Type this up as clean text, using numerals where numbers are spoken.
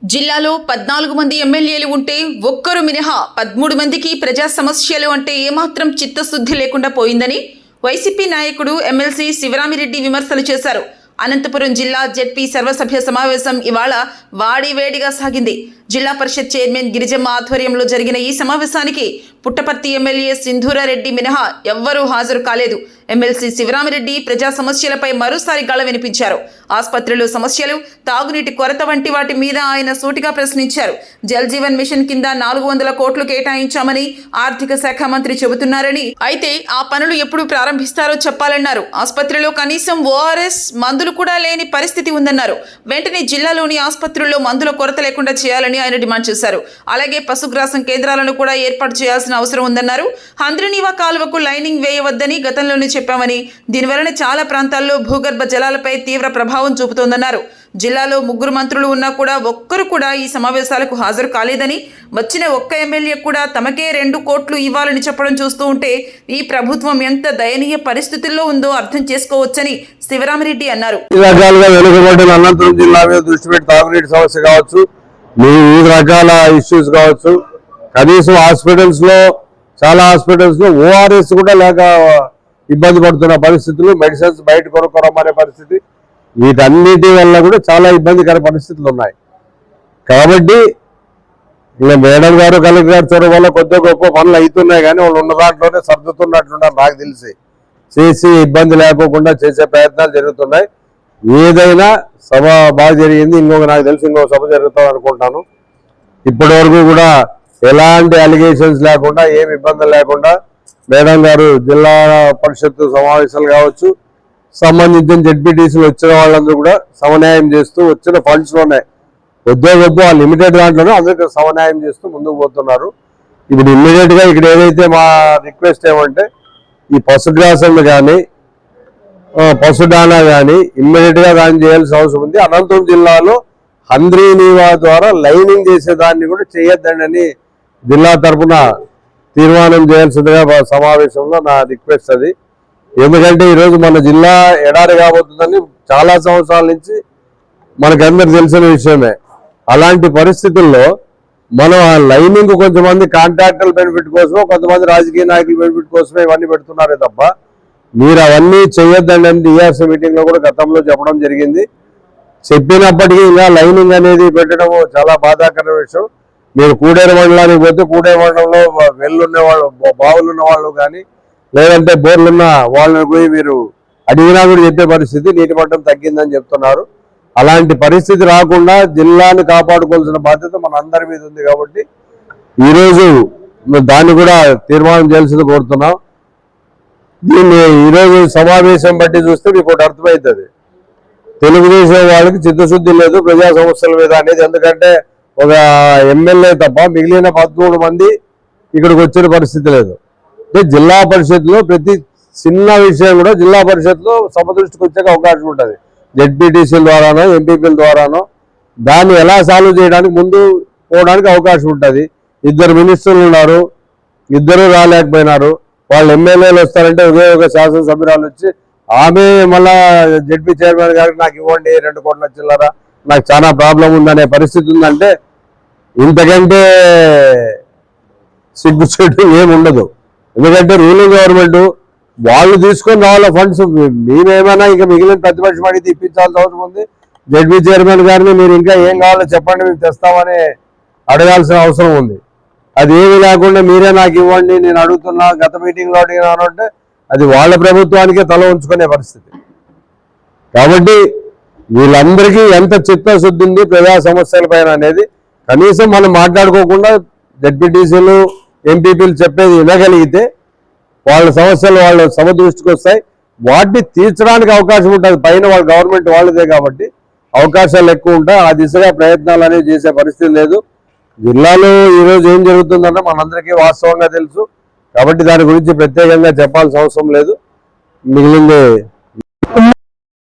జిల్లాలో 14 మంది ఎమ్మెల్యేలు ఉంటే ఒక్కరు మినహా 13 మందికి ప్రజా సమస్యలు అంటే ఏమాత్రం చిత్తశుద్ధి లేకుండా పోయిందని వైసీపీ నాయకుడు ఎమ్మెల్సీ శివరామిరెడ్డి విమర్శలు చేశారు. అనంతపురం జిల్లా జెడ్పీ సర్వసభ్య సమావేశం ఇవాళ వాడివేడిగా సాగింది. జిల్లా పరిషత్ చైర్మన్ గిరిజమ్మ ఆధ్వర్యంలో జరిగిన ఈ సమావేశానికి పుట్టపర్తి ఎమ్మెల్యే సింధూరారెడ్డి మినహా ఎవ్వరూ హాజరు కాలేదు. ఎమ్మెల్సీ శివరామిరెడ్డి ప్రజా సమస్యలపై మరోసారి గళ వినిపించారు. ఆసుపత్రులు సమస్యలు, తాగునీటి కొరత వంటి వాటి మీద ఆయన సూటిగా ప్రశ్నించారు. జల్ జీవన్ మిషన్ కింద 400 కోట్లు కేటాయించామని ఆర్థిక శాఖ మంత్రి చెబుతున్నారని, అయితే ఆ పనులు ఎప్పుడు ప్రారంభిస్తారో చెప్పాలన్నారు. ఆసుపత్రిలో కనీసం ఓఆర్ఎస్ మందులు కూడా లేని పరిస్థితి ఉందన్నారు. వెంటనే జిల్లాలోని ఆసుపత్రుల్లో మందుల కొరత లేకుండా చేయాలని ఆయన డిమాండ్ చేశారు. అలాగే పశుగ్రాసం కేంద్రాలను కూడా ఏర్పాటు చేయాల్సిన అవసరం ఉందన్నారు. హంద్రనీవా కాలువకు లైనింగ్ వేయవద్దని గతంలోనే చెప్పామని, దీనివలన చాలా ప్రాంతాల్లో భూగర్భ జలాలపై తీవ్ర ప్రభావం చూపుతోందన్నారు. జిల్లాలో 3 మంత్రులు ఉన్నా కూడా ఒక్కరు కూడా ఈ సమావేశాలకు హాజరు కాలేదని, వచ్చిన ఒక్క ఎమ్మెల్యే కూడా తమకే 2 కోట్లు ఇవ్వాలని చెప్పడం చూస్తూ ఉంటే ఈ ప్రభుత్వం ఎంత దయనీయ పరిస్థితుల్లో ఉందో అర్థం చేసుకోవచ్చని శివరామిరెడ్డి అన్నారు. అనంతపురం జిల్లా మీద దృష్టి పెట్టి తాగునీటి సమస్య కావచ్చు, వివిధ రకాల ఇష్యూస్ కావచ్చు, కనీసం హాస్పిటల్స్ లో చాలా హాస్పిటల్స్ లో ఓఆర్ఎస్ కూడా లేక ఇబ్బంది పడుతున్న పరిస్థితులు, మెడిసిన్స్ బయట కొనుక్కోరమ్మనే పరిస్థితి, వీటన్నిటి వల్ల కూడా చాలా ఇబ్బందికర పరిస్థితులు ఉన్నాయి. కాబట్టి ఇలా మేడం గారు, కలెక్టర్ గారు చొరవ వల్ల కొద్దిగా గొప్ప పనులు అవుతున్నాయి, కానీ వాళ్ళు ఉన్న దాంట్లోనే సర్దుతున్నట్లున్నారు. నాకు తెలిసి చేసి ఇబ్బంది లేకోకుండా చేసే ప్రయత్నాలు జరుగుతున్నాయి. ఏదైనా సభ బాగా జరిగింది, నాకు తెలిసి ఇంకో సభ జరుగుతుంది అనుకుంటాను. ఇప్పటి వరకు కూడా ఎలాంటి అలిగేషన్స్ లేకుండా, ఏమి ఇబ్బందులు లేకుండా మేడం గారు జిల్లా పరిషత్ సమావేశాలు కావచ్చు, సంబంధించిన జెడ్పీటీసీలు వచ్చిన వాళ్ళందరూ కూడా సమన్యాయం చేస్తూ, వచ్చిన ఫండ్స్ లోనే కొద్దిగా లిమిటెడ్ దాంట్లోనే అందరికీ సమన్యాయం చేస్తూ ముందుకు పోతున్నారు. ఇప్పుడు ఇమ్మీడియట్ గా ఇక్కడ ఏదైతే మా రిక్వెస్ట్ ఏమంటే, ఈ పశుగ్రాసం కానీ పశుదానా కానీ ఇమ్మీడియట్ గా దాన్ని చేయాల్సిన అవసరం ఉంది. అనంతపురం జిల్లాలో హంద్రీనీవా ద్వారా లైనింగ్ చేసేదాన్ని కూడా చేయొద్దండి జిల్లా తరఫున తీర్మానం చేయాల్సిందిగా సమావేశంలో నా రిక్వెస్ట్ అది. ఎందుకంటే ఈరోజు మన జిల్లా ఎడారి కాబోతుందని చాలా సంవత్సరాల నుంచి మనకందరికి తెలిసిన విషయమే. అలాంటి పరిస్థితుల్లో మనం ఆ లైనింగ్ కొంతమంది కాంట్రాక్టర్ల బెనిఫిట్ కోసమో, కొంతమంది రాజకీయ నాయకుల బెనిఫిట్ కోసమే ఇవన్నీ పెడుతున్నారే తప్ప మీరు అవన్నీ చేయొద్దండి అని డిఆర్సీ మీటింగ్ లో కూడా గతంలో చెప్పడం జరిగింది. చెప్పినప్పటికీ ఇంకా లైనింగ్ అనేది పెట్టడం చాలా బాధాకర విషయం. మీరు కూడేరు మండలానికి పోతే కూడేరు మండలంలో వెల్లున్న వాళ్ళు, బావులున్న వాళ్ళు కానీ లేదంటే బోర్లున్న వాళ్ళని పోయి మీరు అడిగినా కూడా చెప్పే పరిస్థితి, నీటి మట్టం తగ్గిందని చెప్తున్నారు. అలాంటి పరిస్థితి రాకుండా జిల్లాను కాపాడుకోవాల్సిన బాధ్యత మన అందరి మీద ఉంది. కాబట్టి ఈరోజు దాన్ని కూడా తీర్మానం చేయాల్సింది కోరుతున్నాం. దీన్ని ఈరోజు సమావేశం బట్టి చూస్తే మీకు ఒకటి అర్థమవుతుంది, తెలుగుదేశం వాళ్ళకి చిత్తశుద్ధి లేదు ప్రజా సమస్యల మీద అనేది. ఎందుకంటే ఒక ఎమ్మెల్యే తప్ప మిగిలిన 13 మంది ఇక్కడికి వచ్చిన పరిస్థితి లేదు. అంటే జిల్లా పరిషత్లో ప్రతి చిన్న విషయం కూడా జిల్లా పరిషత్లో సభ దృష్టికి వచ్చే అవకాశం ఉంటుంది. జెడ్పీటీసీల ద్వారానో, ఎంపీపీల ద్వారానో దాన్ని ఎలా సాల్వ్ చేయడానికి ముందు పోవడానికి అవకాశం ఉంటుంది. 2 మినిస్టర్లు ఉన్నారు, 2 రాలేకపోయినారు. వాళ్ళు ఎమ్మెల్యేలు వస్తారంటే ఒక శాసనసభ్యురాలు వచ్చి ఆమె మళ్ళా జెడ్పీ చైర్మన్ గారికి నాకు ఇవ్వండి 2 కోట్ల చిల్లర, నాకు చాలా ప్రాబ్లం ఉందనే పరిస్థితి ఉందంటే ఇంతకంటే సిగ్గుచేటు ఏముండదు. ఎందుకంటే రూలింగ్ గవర్నమెంట్ వాళ్ళు తీసుకొని రావాల ఫండ్స్. మేమేమైనా ఇంకా మిగిలిన ప్రతిపక్షం అడిగితే ఇప్పించాల్సిన అవసరం ఉంది. జెడ్పీ చైర్మన్ గారిని మీరు ఇంకా ఏం కావాలో చెప్పండి, మేము తెస్తామని అడగాల్సిన అవసరం ఉంది. అది ఏమి లేకుండా మీరే నాకు ఇవ్వండి, నేను అడుగుతున్నా, గత మీటింగ్లో అడిగినాను అంటే అది వాళ్ళ ప్రభుత్వానికే తల ఉంచుకునే పరిస్థితి. కాబట్టి వీళ్ళందరికీ ఎంత చిత్తశుద్ధి ఉంది ప్రజా సమస్యల పైన అనేది కనీసం మనం మాట్లాడుకోకుండా జెడ్పీటీసీలు, ఎంపీపీలు చెప్పేది వినగలిగితే వాళ్ళ సమస్యలు వాళ్ళ సభ దృష్టికి వస్తాయి. వాటిని తీర్చడానికి అవకాశం ఉంటుంది. పైన వాళ్ళ గవర్నమెంట్ వాళ్ళదే కాబట్టి అవకాశాలు ఎక్కువ ఉంటాయి. ఆ దిశగా ప్రయత్నాలు అనేవి చేసే పరిస్థితి లేదు. జిల్లాలో ఈరోజు ఏం జరుగుతుందన్న మనందరికీ వాస్తవంగా తెలుసు. కాబట్టి దాని గురించి ప్రత్యేకంగా చెప్పాల్సిన అవసరం లేదు. మిగిలింది